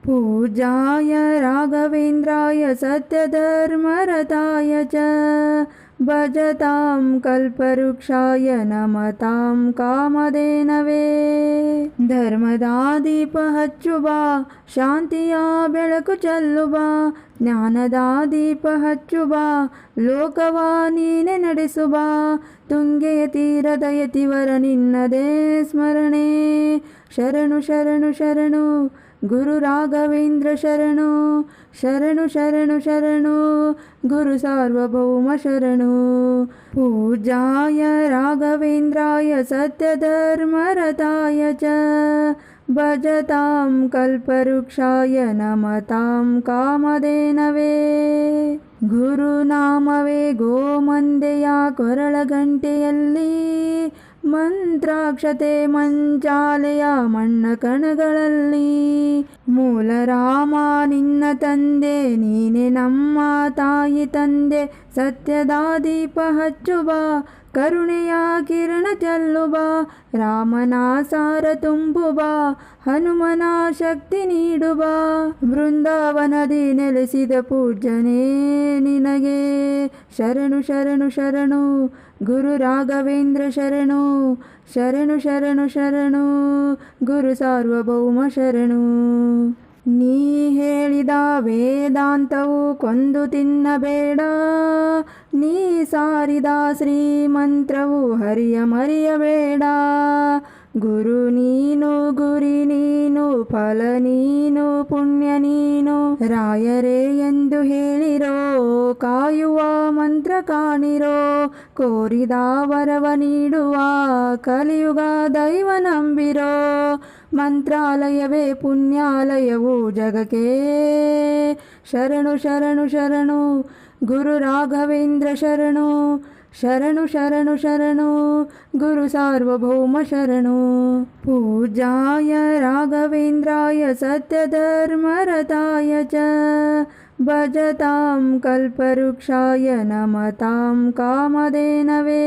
पूज्याय राघवेन्द्राय सत्यधर्मरताय च भजतां कल्पवृक्षाय नमतां कामधेनवे ಧರ್ಮದ ದೀಪ ಹಚ್ಚು ಬಾ ಶಾಂತಿಯ ಬೆಳಕು ಚೆಲ್ಲು ಬಾ ಜ್ಞಾನದ ದೀಪ ಹಚ್ಚು ಬಾ ಲೋಕವ ನೀನೆ ನಡೆಸು ಬಾ ತುಂಗೆಯ ತೀರದ ಯತಿವರ ನಿನ್ನದೇ ಸ್ಮರಣೆ ಶರಣು ಶರಣು ಶರಣು ಗುರು ರಾಘವೇಂದ್ರ ಶರಣು ಶರಣು ಶರಣು ಶರಣು ಗುರು ಸಾರ್ವಭೌಮ ಶರಣು ಪೂಜ್ಯಾಯ ರಾಘವೇಂದ್ರಾಯ ಸತ್ಯಧರ್ಮರತಾಯ ಚ ಭಜತಾಂ ಕಲ್ಪವೃಕ್ಷಾಯ ನಮತಾಂ ಕಾಮಧೇನವೇ ಗುರುನಾಮವೇ ಗೋಮಂದೆಯ ಕೊರಳ ಗಂಟೆಯಲ್ಲಿ ಮಂತ್ರಾಕ್ಷತೆ ಮಂಚಾಲೆಯ ಮಣ್ಣ ಕಣಗಳಲ್ಲಿ ಮೂಲ ರಾಮ ನಿನ್ನ ತಂದೆ ನೀನೆ ನಮ್ಮ ತಾಯಿ ತಂದೆ ಸತ್ಯದ ದೀಪ ಹಚ್ಚು ಬಾ ಕರುಣೆಯ ಕಿರಣ ಚೆಲ್ಲು ಬಾ ರಾಮನ ಸಾರ ತುಂಬು ಬಾ ಹನುಮನ ಶಕ್ತಿ ನೀಡು ಬಾ ಬೃಂದಾವನದಿ ನೆಲೆಸಿದ ಪೂಜ್ಯನೇ ನಿನಗೆ ಶರಣು ಶರಣು ಶರಣು ಗುರು ರಾಘವೇಂದ್ರ ಶರಣು ಶರಣು ಶರಣು ಶರಣು ಗುರು ಸಾರ್ವಭೌಮ ಶರಣು ನೀ ಹೇಳಿದ ವೇದಾಂತವು ಕೊಂದು ತಿನ್ನಬೇಡ ನೀ ಸಾರಿದ ಶ್ರೀಮಂತ್ರವು ಹರಿಯ ಮರೆಯಬೇಡ ಗುರು ನೀನು ಗುರಿ ನೀನು ಫಲ ನೀನು ಪುಣ್ಯ ನೀನು ರಾಯರೇ ಎಂದು ಹೇಳಿರೋ ಕಾಯುವ ಮಂತ್ರ ಕಾಣಿರೋ ಕೋರಿದ ವರವ ನೀಡುವ ಕಲಿಯುಗ ದೈವ ನಂಬಿರೋ ಮಂತ್ರಾಲಯವೇ ಪುಣ್ಯಾಲಯವು ಜಗಕ್ಕೆ ಶರಣು ಶರಣು ಶರಣು ಗುರು ರಾಘವೇಂದ್ರ ಶರಣು ಶರಣು ಶರಣು ಶರಣು ಗುರು ಸಾರ್ವಭೌಮ ಶರಣು ಪೂಜ್ಯಾಯ ರಾಘವೇಂದ್ರಾಯ ಸತ್ಯಧರ್ಮರತಾಯ ಚ ಭಜತಾಂ ಕಲ್ಪವೃಕ್ಷಾಯ ನಮತಾಂ ಕಾಮಧೇನವೇ